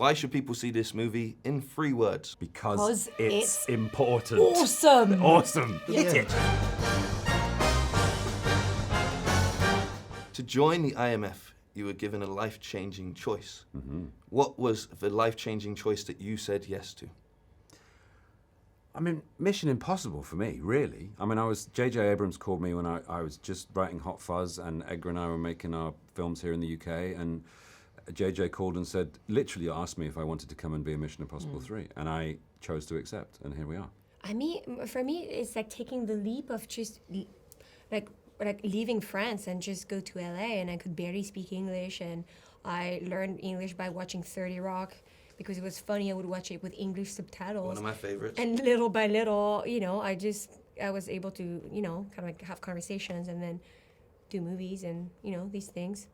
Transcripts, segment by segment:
Why should people see this movie in 3 words? Because it's important. Awesome. Awesome. Hit it. To join the IMF, you were given a life-changing choice. Mm-hmm. What was the life-changing choice that you said yes to? I mean, Mission Impossible for me, really. I mean, J.J. Abrams called me when I was just writing Hot Fuzz, and Edgar and I were making our films here in the UK, and J.J. called and said, literally asked me if I wanted to come and be in Mission Impossible 3, and I chose to accept, and here we are. For me, it's like taking the leap of just like leaving France and just go to LA, and I could barely speak English, and I learned English by watching 30 Rock. Because it was funny, I would watch it with English subtitles. One of my favorites. And little by little, I was able to, kind of like have conversations and then do movies and, these things.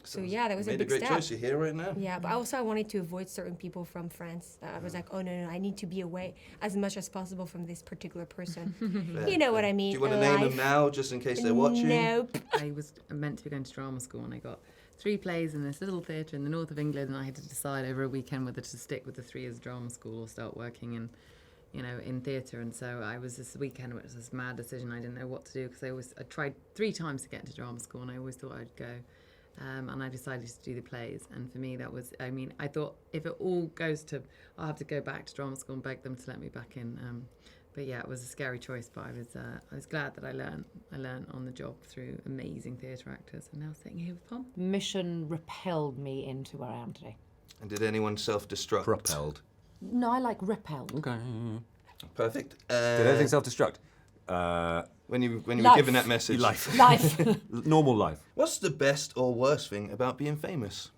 So yeah, that was a big step. Made a great choice. You're here right now. Yeah, but also I wanted to avoid certain people from France. I was like, oh no, I need to be away as much as possible from this particular person. You know what I mean? Do you want to name them now, just in case they're watching? Nope. I was meant to be going to drama school, and I got 3 plays in this little theatre in the north of England, and I had to decide over a weekend whether to stick with the 3 years drama school or start working in theatre. And so I was this weekend, it was this mad decision. I didn't know what to do because I tried 3 times to get into drama school, and I always thought I'd go. And I decided to do the plays. And for me, that was, I thought if it all goes to, I'll have to go back to drama school and beg them to let me back in. But yeah, it was a scary choice, but I was glad that I learned on the job through amazing theatre actors, and now sitting here with Pom. Mission repelled me into where I am today. And did anyone self-destruct? Propelled. No, I like repelled. Okay. Perfect. Did anything self-destruct? When you were Life. given that message. Life. Normal life. What's the best or worst thing about being famous?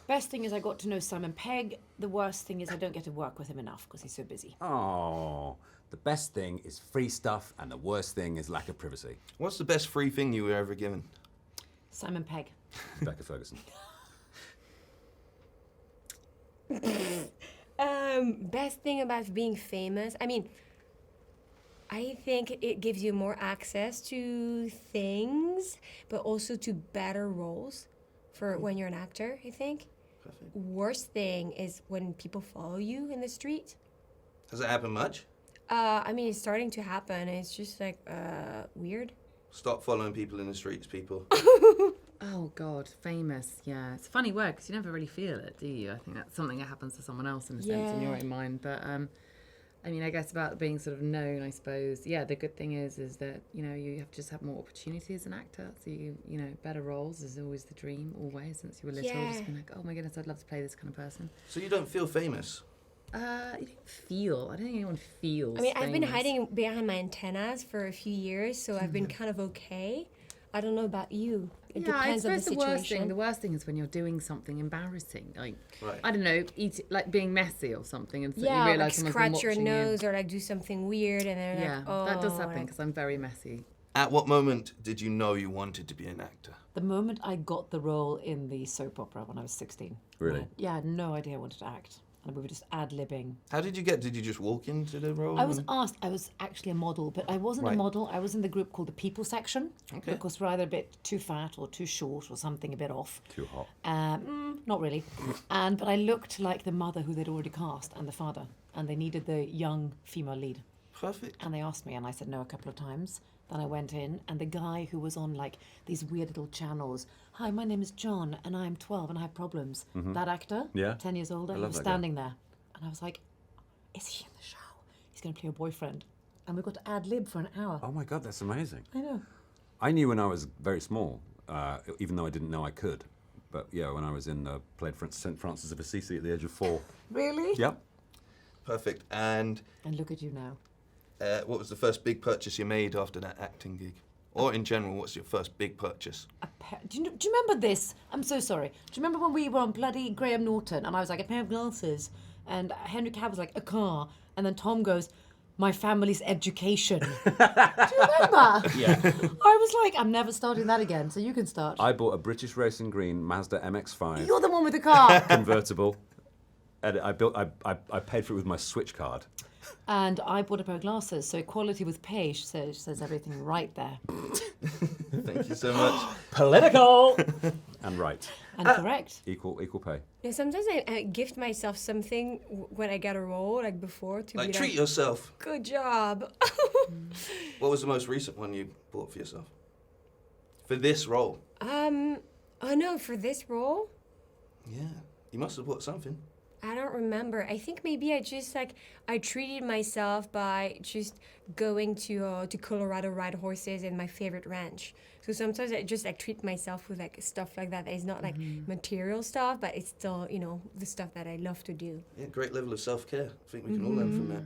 Best thing is I got to know Simon Pegg. The worst thing is I don't get to work with him enough because he's so busy. Oh, the best thing is free stuff, and the worst thing is lack of privacy. What's the best free thing you were ever given? Simon Pegg. Rebecca Ferguson. Best thing about being famous, I think it gives you more access to things, but also to better roles for when you're an actor, I think. Perfect. Worst thing is when people follow you in the street. Has it happened much? It's starting to happen. It's just like weird. Stop following people in the streets, people. Oh God, famous, yeah. It's a funny word because you never really feel it, do you? I think that's something that happens to someone else in a sense in your own mind. But I guess about being sort of known, I suppose. Yeah, the good thing is that, you have to just have more opportunities as an actor. So better roles is always the dream, always, since you were little. Yeah. Just been like, oh my goodness, I'd love to play this kind of person. So you don't feel famous? You don't feel. I don't think anyone feels. I've been hiding behind my antennas for a few years, so I've been kind of okay. I don't know about you. It depends on the situation. The worst thing is when you're doing something embarrassing, like right. I don't know, like being messy or something, and so you like realise someone's been scratch your watching nose or like do something weird, and then yeah, like, oh, that does happen because I'm very messy. At what moment did you know you wanted to be an actor? The moment I got the role in the soap opera when I was 16. Really? I had no idea I wanted to act. And we were just ad-libbing. How did you did you just walk into the role? I was asked, I was actually a model, but I wasn't a model. I was in the group called the People section. Okay. Because we're either a bit too fat or too short or something a bit off. Too hot. Not really. But I looked like the mother who they'd already cast and the father. And they needed the young female lead. Perfect. And they asked me, and I said no a couple of times. Then I went in, and the guy who was on like these weird little channels, hi, my name is John, and I'm 12, and I have problems. Mm-hmm. That actor, 10 years older, he was standing there. And I was like, is he in the show? He's going to play your boyfriend. And we got to ad-lib for an hour. Oh my God, that's amazing. I know. I knew when I was very small, even though I didn't know I could. But yeah, when I was played St. Francis of Assisi at the age of 4. Really? Yep. Perfect. And look at you now. What was the first big purchase you made after that acting gig? Or in general, what's your first big purchase? Do you remember this? I'm so sorry. Do you remember when we were on bloody Graham Norton and I was like, a pair of glasses? And Henry Cavill was like, a car. And then Tom goes, my family's education. Do you remember? Yeah. I was like, I'm never starting that again, so you can start. I bought a British Racing Green Mazda MX-5. You're the one with the car. Convertible. And I paid for it with my Switch card. And I bought a pair of glasses, so equality with pay says everything right there. Thank you so much. Political! And right. And correct. Equal pay. Yeah, sometimes I gift myself something when I get a role, like before, to Like, be treat yourself. good job. What was the most recent one you bought for yourself? For this role? Oh no, for this role? Yeah. You must have bought something. I don't remember. I think maybe I treated myself by just going to Colorado ride horses in my favorite ranch. So sometimes I just treat myself with stuff like that. It's not material stuff, but it's still the stuff that I love to do. Yeah, great level of self-care. I think we can all learn from that.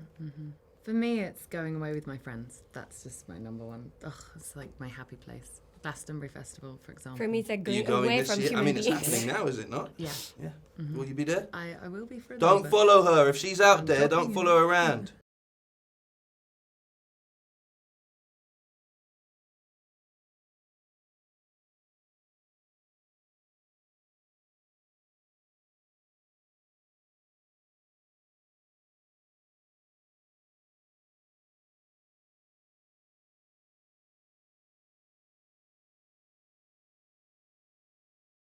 For me, it's going away with my friends. That's just my number one. It's like my happy place. Glastonbury Festival, for example. For me, it's Are you going going away this from year? human I mean, it's beings. happening now, is it not? Yeah. Yeah. Will you be there? I will be for a Don't little bit. follow her. If she's out there, dropping don't follow her around.